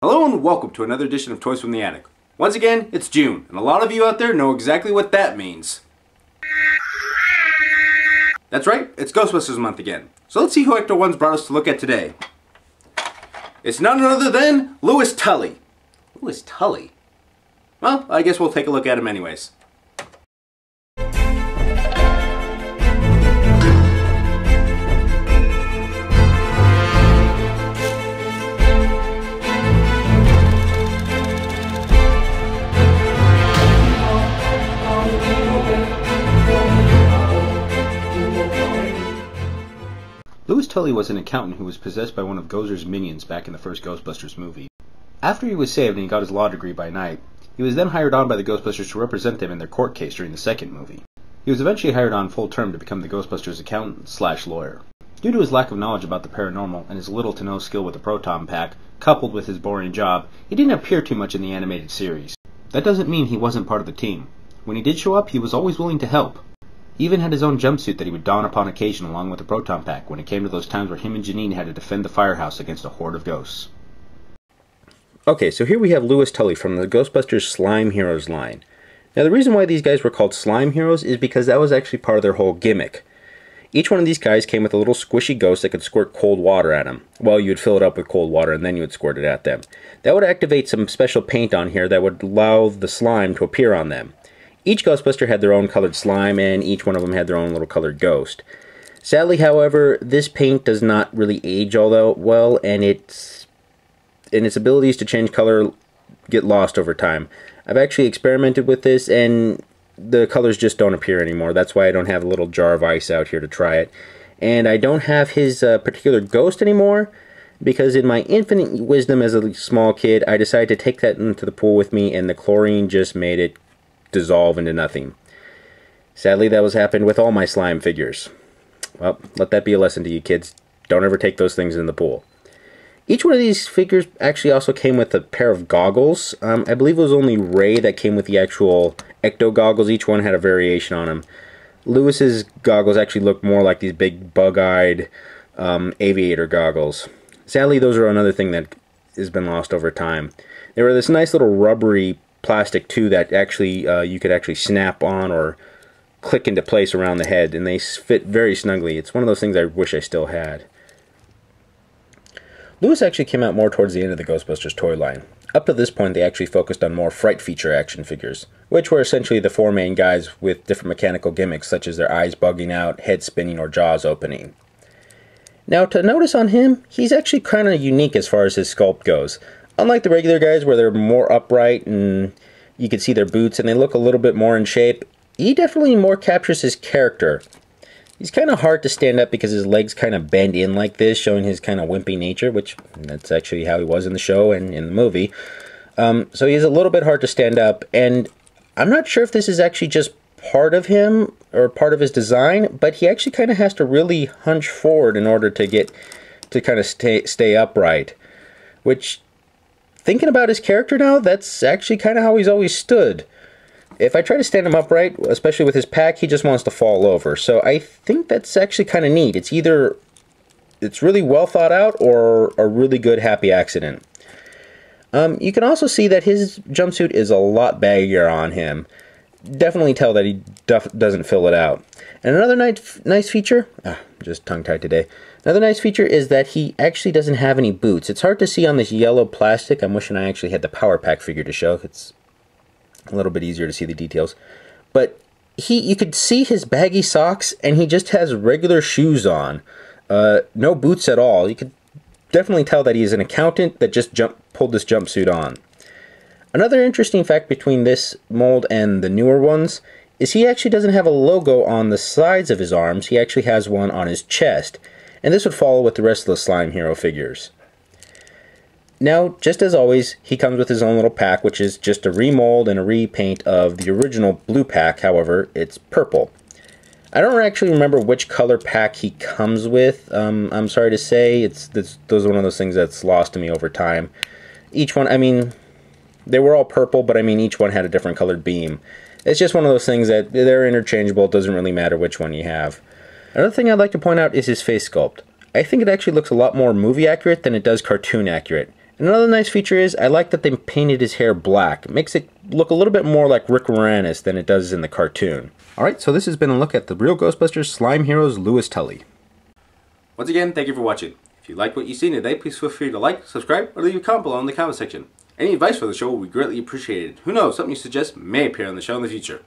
Hello and welcome to another edition of Toys from the Attic. Once again, it's June, and a lot of you out there know exactly what that means. That's right, it's Ghostbusters month again. So let's see who Ecto 1's brought us to look at today. It's none other than Louis Tully. Louis Tully? Well, I guess we'll take a look at him anyways. Louis Tully was an accountant who was possessed by one of Gozer's minions back in the first Ghostbusters movie. After he was saved and he got his law degree by night, he was then hired on by the Ghostbusters to represent them in their court case during the second movie. He was eventually hired on full term to become the Ghostbusters accountant/lawyer. Due to his lack of knowledge about the paranormal and his little to no skill with the proton pack, coupled with his boring job, he didn't appear too much in the animated series. That doesn't mean he wasn't part of the team. When he did show up, he was always willing to help. He even had his own jumpsuit that he would don upon occasion along with the proton pack when it came to those times where him and Janine had to defend the firehouse against a horde of ghosts. Okay, so here we have Louis Tully from the Ghostbusters Slime Heroes line. Now the reason why these guys were called Slime Heroes is because that was actually part of their whole gimmick. Each one of these guys came with a little squishy ghost that could squirt cold water at them. Well, you would fill it up with cold water and then you would squirt it at them. That would activate some special paint on here that would allow the slime to appear on them. Each Ghostbuster had their own colored slime, and each one of them had their own little colored ghost. Sadly, however, this paint does not really age all that well, and its abilities to change color get lost over time. I've actually experimented with this, and the colors just don't appear anymore. That's why I don't have a little jar of ice out here to try it. And I don't have his particular ghost anymore, because in my infinite wisdom as a small kid, I decided to take that into the pool with me, and the chlorine just made it dissolve into nothing. Sadly, that was happened with all my slime figures. Well, let that be a lesson to you kids. Don't ever take those things in the pool. Each one of these figures actually also came with a pair of goggles. I believe it was only Ray that came with the actual Ecto goggles. Each one had a variation on them. Louis's goggles actually looked more like these big bug-eyed aviator goggles. Sadly, those are another thing that has been lost over time. They were this nice little rubbery plastic too that actually you could actually snap on or click into place around the head, and they fit very snugly. It's one of those things I wish I still had. Louis actually came out more towards the end of the Ghostbusters toy line. Up to this point, they actually focused on more fright feature action figures, which were essentially the four main guys with different mechanical gimmicks such as their eyes bugging out, head spinning, or jaws opening. Now, to notice on him, he's actually kind of unique as far as his sculpt goes. Unlike the regular guys where they're more upright and you can see their boots and they look a little bit more in shape, he definitely more captures his character. He's kind of hard to stand up because his legs kind of bend in like this, showing his kind of wimpy nature, which that's actually how he was in the show and in the movie. So he's a little bit hard to stand up, and I'm not sure if this is actually just part of him or part of his design, but he actually kind of has to really hunch forward in order to get to kind of stay upright, which, thinking about his character now, that's actually kind of how he's always stood. If I try to stand him upright, especially with his pack, he just wants to fall over. So I think that's actually kind of neat. It's either it's really well thought out or a really good happy accident. You can also see that his jumpsuit is a lot baggier on him. Definitely tell that he doesn't fill it out. And another nice feature, just tongue-tied today. Another nice feature is that he actually doesn't have any boots. It's hard to see on this yellow plastic. I'm wishing I actually had the Power Pack figure to show. It's a little bit easier to see the details. But you could see his baggy socks, and he just has regular shoes on. No boots at all. You could definitely tell that he's an accountant that just pulled this jumpsuit on. Another interesting fact between this mold and the newer ones is he actually doesn't have a logo on the sides of his arms. He actually has one on his chest. And this would follow with the rest of the Slime Hero figures. Now, just as always, he comes with his own little pack, which is just a remold and a repaint of the original blue pack. However, it's purple. I don't actually remember which color pack he comes with. I'm sorry to say, those are one of those things that's lost to me over time. Each one, I mean, they were all purple, but I mean, each one had a different colored beam. It's just one of those things that they're interchangeable. It doesn't really matter which one you have. Another thing I'd like to point out is his face sculpt. I think it actually looks a lot more movie accurate than it does cartoon accurate. And another nice feature is I like that they painted his hair black. It makes it look a little bit more like Rick Moranis than it does in the cartoon. Alright, so this has been a look at the Real Ghostbusters Slime Heroes Louis Tully. Once again, thank you for watching. If you liked what you've seen today, please feel free to like, subscribe, or leave a comment below in the comment section. Any advice for the show will be greatly appreciated. Who knows, something you suggest may appear on the show in the future.